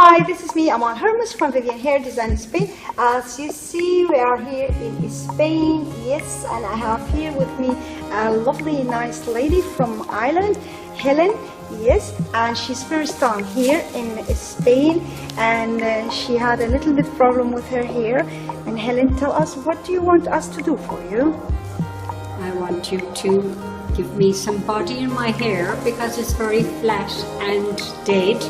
Hi, this is me, Amal Hermuz from Vivian Hair Design Spain. As you see, we are here in Spain, yes, and I have here with me a lovely, nice lady from Ireland, Helen, yes, and she's first time here in Spain, and she had a little bit problem with her hair. And Helen, tell us, what do you want us to do for you? I want you to give me some body in my hair because it's very flat and dead,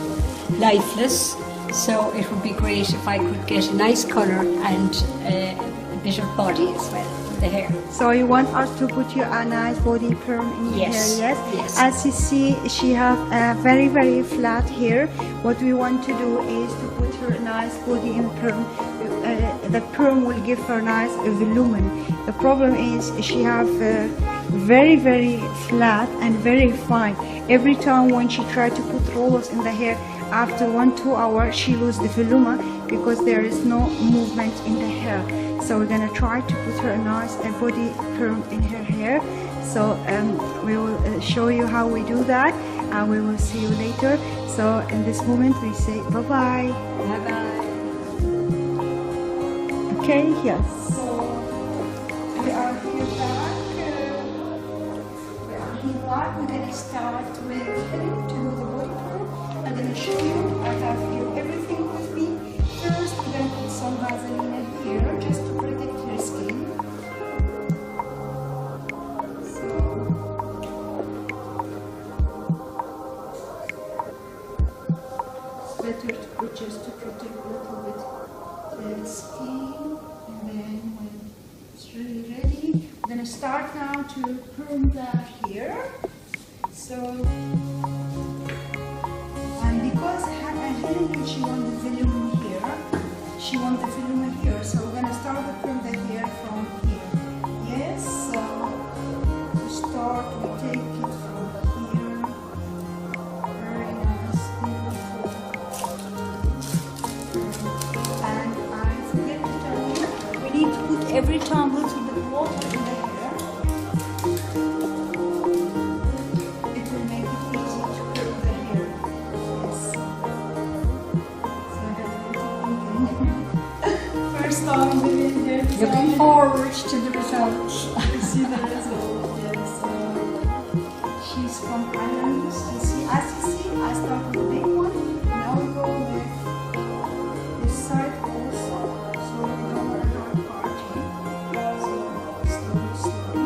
lifeless. So it would be great if I could get a nice colour and a bit of body as well in the hair. So you want us to put you a nice body perm in your Yes, hair, yes? yes. As you see, she have a very, very flat hair. What we want to do is to put her a nice body in perm. The perm will give her nice volume. The problem is she have very, very flat and very fine. Every time when she try to put rollers in the hair, after 1-2 hours she lose the volume because there is no movement in the hair. So we're gonna try to put her a nice body perm in her hair. So we will show you how we do that, and we will see you later. So in this moment we say bye bye. Bye bye. Okay, yes. So we are here back. We're gonna start with Helen to do the body perm. I'm gonna show you. I have here everything with me. First, we're gonna put some Vaseline here just to protect her skin. So it's better to put just to protect a little bit the skin, and then when it's really ready, we're gonna start now to perm that here. So, and because Helen, she wants the volume here, so we're gonna start to perm the hair from here. Yes, so to start, we take it from here. Very nice, beautiful. And I forget to tell you, we need to put every time a little bit of water in the hair. It will make it easy to curl the hair. Yes. So that's first time doing hair design. Looking forward to the results. To see the result. Yes. She's from Ireland. You see, as you see, I start with the big one. Now we go with this side also. So we don't want to have party. So slowly, slowly.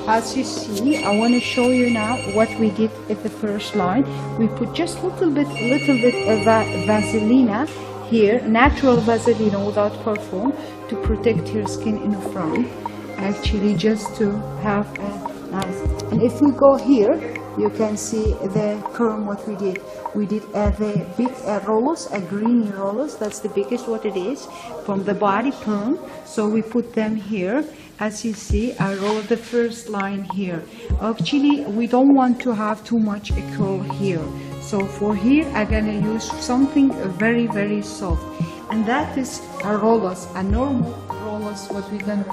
As you see, I want to show you now what we did at the first line. We put just little bit of Vaselina here, natural Vaselina without perfume, to protect your skin in the front. Actually, just to have a nice. And if you go here, you can see the perm what we did. We did the big rollers, a greeny rollers. That's the biggest what it is from the body perm. So we put them here. As you see, I roll the first line here. Actually, we don't want to have too much curl here. So for here, I'm gonna use something very, very soft. And that is a rollers, a normal rollers, what we're gonna.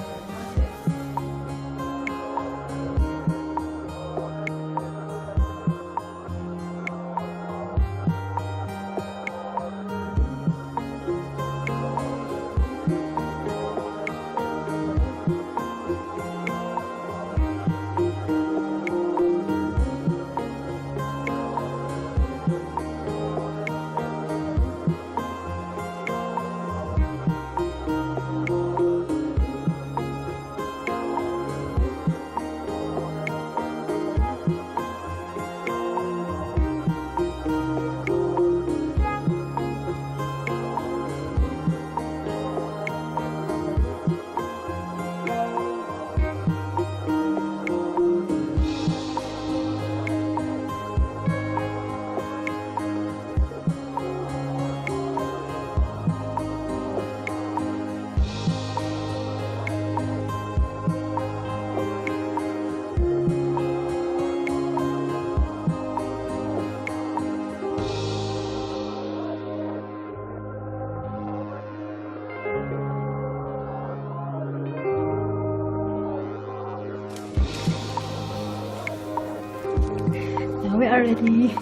We are ready.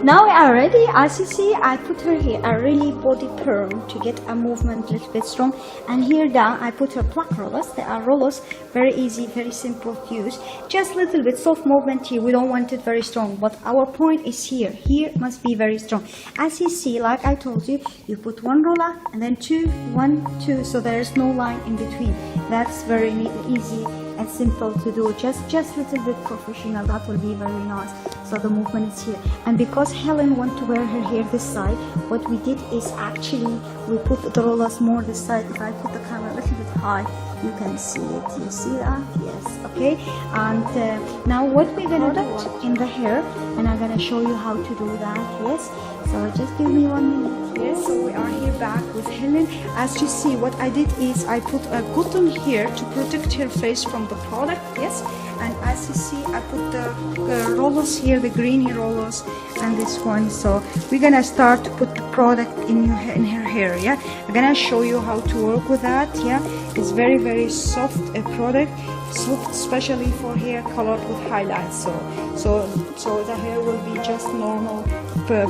Now we are ready. As you see, I put her here a really body perm to get a movement a little bit strong. And here down, I put her black rollers. They are rollers, very easy, very simple to use. Just a little bit soft movement here. We don't want it very strong, but our point is here. Here must be very strong. As you see, like I told you, you put one roller and then two, one, two. So there is no line in between. That's very easy and simple to do. Just a little bit professional. That will be very nice. So the movement is here. And because Helen want to wear her hair this side, what we did is actually we put the rollers more this side. If I put the camera a little bit high, you can see it. You see that? Yes. Okay. And now what we're gonna do in the hair, and I'm gonna show you how to do that. Yes. So just give me 1 minute. Yes, so we are here back with Helen. As you see, what I did is I put a cotton here to protect her face from the product. Yes, and as you see, I put the rollers here, the greeny rollers, and this one. So we're gonna start to put the product in her hair. Yeah, I'm gonna show you how to work with that. Yeah, it's very, very soft product. Soft, especially for hair colored with highlights. So the hair will be just normal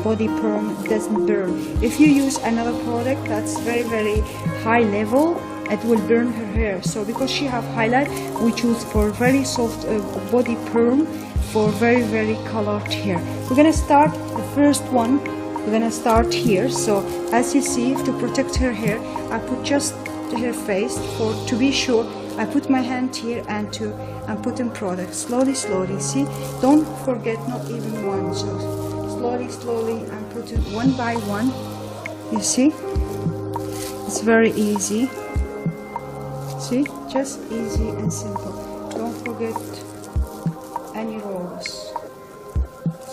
body perm, doesn't burn. If you use another product that's very, very high level, it will burn her hair. So because she have highlight, we choose for very soft body perm for very, very colored hair. We're gonna start the first one. We're gonna start here. So as you see, to protect her hair, I put just her face to be sure. I put my hand here and put in product slowly. See, don't forget not even one. So slowly and put it one by one. You see, it's very easy. See, just easy and simple. Don't forget any rollers.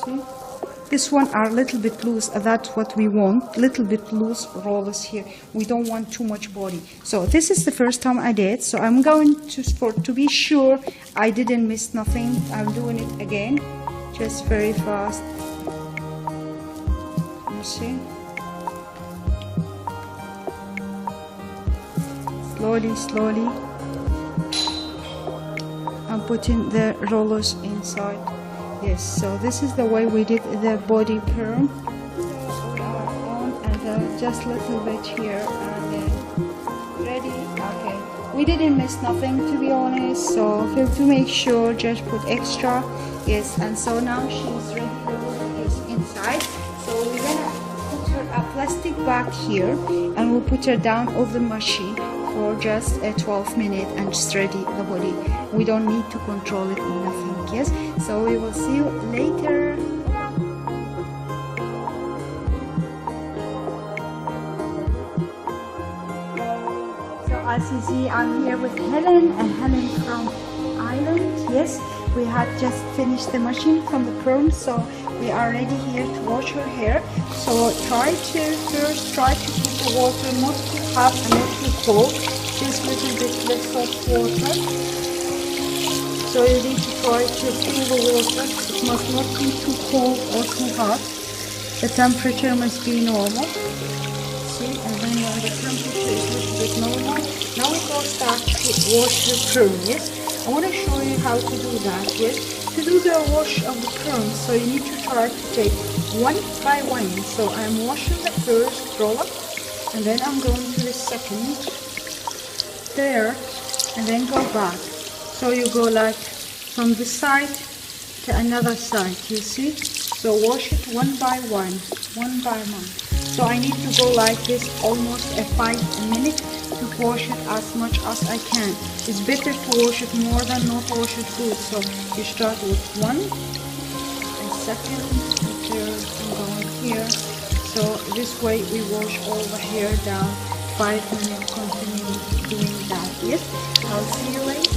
See, this one are a little bit loose. That's what we want. Little bit loose rollers here. We don't want too much body. So this is the first time I did. So I'm going to be sure I didn't miss nothing. I'm doing it again, just very fast. You see, slowly. I'm putting the rollers inside. Yes, so this is the way we did the body perm. We are on and just a little bit here and then ready. Okay, we didn't miss nothing to be honest. So to make sure, just put extra. Yes, and so now she's ready. Is inside. So we're gonna put her a plastic bag here, and we'll put her down over the machine for just 12 minutes and just ready the body. We don't need to control it or nothing. Yes, so we will see you later. So as you see, I'm here with Helen, and Helen from Ireland. Yes, we had just finished the machine from the perm, so we are ready here to wash her hair. So first try to keep the water not too hot and not too cold, just a little bit less soft water. So you need to try to cool the water. It must not be too cold or too hot. The temperature must be normal. See, and then when the temperature is a little bit normal, now we go start to wash the perm. Yes, I want to show you how to do that. Yes, to do the wash of the perm, so you need to try to take one by one. So I'm washing the first roller, and then I'm going to the second there, and then go back. So you go like from this side to another side, you see? So wash it one by one. So I need to go like this almost 5 minutes to wash it as much as I can. It's better to wash it more than not wash it good. So you start with one, a second, a third, and going here. So this way we wash all the hair down. 5 minutes continue doing that. Yes, I'll see you later.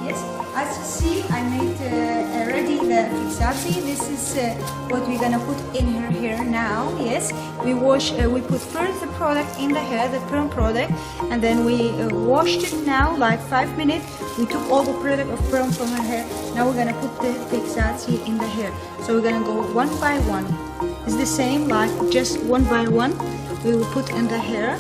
Yes, as you see, I made ready the fixati. This is what we're gonna put in her hair now. Yes, we put first the product in the hair, the perm product, and then we washed it now like 5 minutes. We took all the product of perm from her hair. Now we're gonna put the fixati in the hair. So we're gonna go one by one. It's the same, like just one by one we will put in the hair.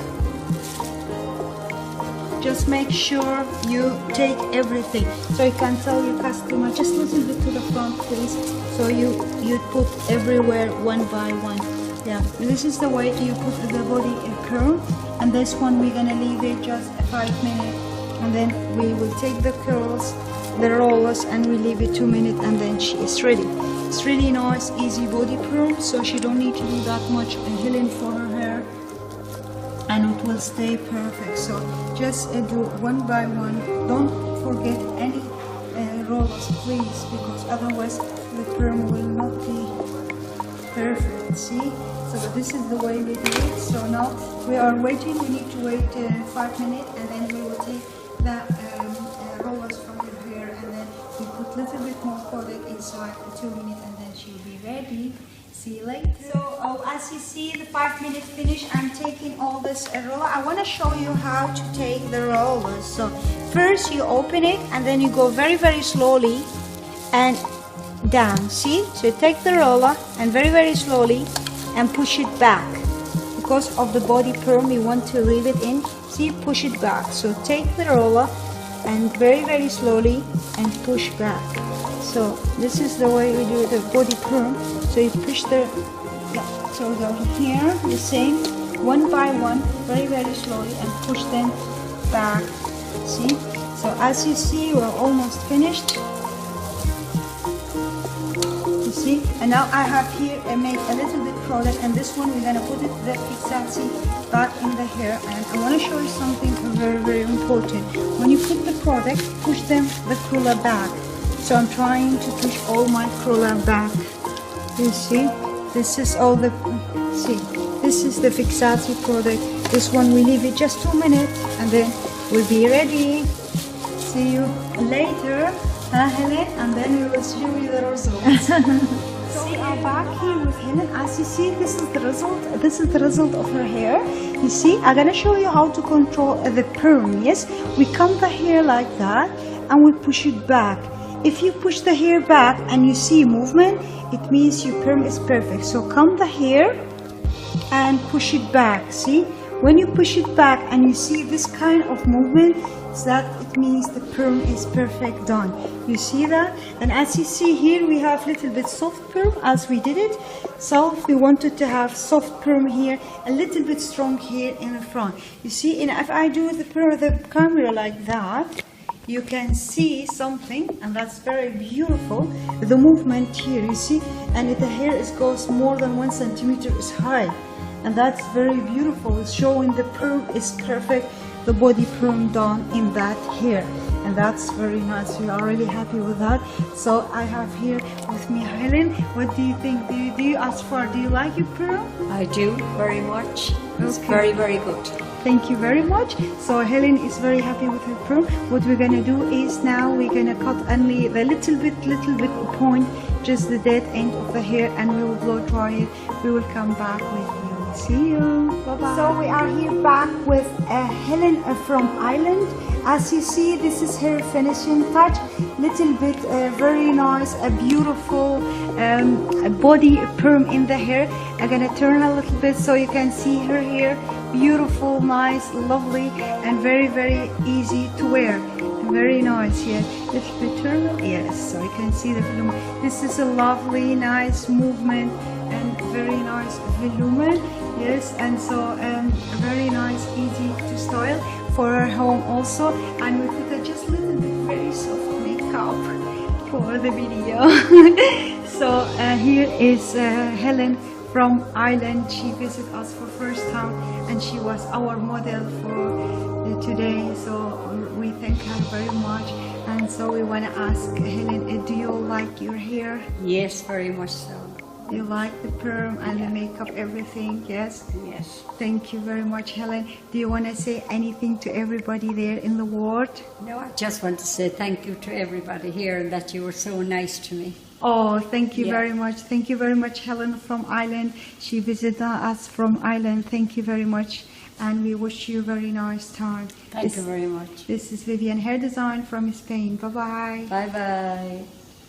Just make sure you take everything. So you can tell your customer just a little bit to the front, please. So you put everywhere one by one. Yeah, this is the way you put the body in perm. And this one we're gonna leave it just 5 minutes, and then we will take the curls, the rollers, and we leave it 2 minutes, and then she is ready. It's really nice, easy body perm, so she don't need to do that much healing for her hair, and it will stay perfect. So just do one by one. Don't forget any rollers, please, because otherwise the perm will not be perfect. See, so this is the way we do it. So now we are waiting. We need to wait 5 minutes, and then we will take the rollers from her hair, and then we put a little bit more product inside for 2 minutes, and then she'll be ready. See you later. So as you see, the 5 minutes finish. I'm taking all this roller. I want to show you how to take the rollers. So first you open it, and then you go very, very slowly and down. See, so you take the roller and very, very slowly and push it back. Because of the body perm, you want to leave it in. See, push it back. So take the roller and very, very slowly and push back. So this is the way we do the body perm. So you push the, so go here, the same, one by one, very, very slowly, and push them back. See? So as you see, we're almost finished. You see? And now I have here, I made a little bit product, and this one we're gonna put it, the fixati, back in the hair. And I want to show you something very, very important. When you put the product, push them the curler back. So I'm trying to push all my curler back. You see, this is all the, see, this is the fixati product. This one we leave it just 2 minutes, and then we'll be ready. See you later, Helen, and then we will show you the results. So we are back here with Helen. As you see, this is the result. This is the result of her hair. You see, I'm gonna show you how to control the perm. Yes, we comb the hair like that, and we push it back. If you push the hair back and you see movement, it means your perm is perfect. So comb the hair and push it back. See, when you push it back and you see this kind of movement, that it means the perm is perfect done. You see that? And as you see here, we have little bit soft perm as we did it. So we wanted to have soft perm here, a little bit strong here in the front. You see, and if I do the perm, the camera like that, you can see something, and that's very beautiful. The movement here, you see, and the hair goes more than 1 centimeter is high. and that's very beautiful. It's showing the perm is perfect, the body perm done in that hair, and that's very nice. We are really happy with that. So I have here with me Helen. What do you think? Do you ask for? Do you like your perm? I do very much. It's Okay. very, very good. Thank you very much. So Helen is very happy with her perm. What we're gonna do is now we're gonna cut only the little bit point, just the dead end of the hair, and we will blow dry it. We will come back with you. See you. Bye bye. So we are here back with Helen from Ireland. As you see, this is her finishing touch. Little bit very nice, a beautiful body perm in the hair. I'm gonna turn a little bit so you can see her hair. Beautiful, nice, lovely, and very, very easy to wear. Very nice here. Little bit turn. Yes, so you can see the volume. This is a lovely, nice movement and very nice volume. Yes, and so very nice, easy to style for our home also. And we put just a little bit very soft makeup for the video. So here is Helen from Ireland. She visited us for first time, and she was our model for today. So we thank her very much. And so we want to ask Helen, do you like your hair? Yes, very much so. You like the perm and the makeup, everything? Yes. Yes. Thank you very much, Helen. Do you want to say anything to everybody there in the world? No, I just want to say thank you to everybody here and that you were so nice to me. Oh, thank you Yeah. very much. Thank you very much, Helen from Ireland. She visited us from Ireland. Thank you very much. And we wish you a very nice time. Thank you very much. This is Vivian Hair Design from Spain. Bye-bye. Bye-bye.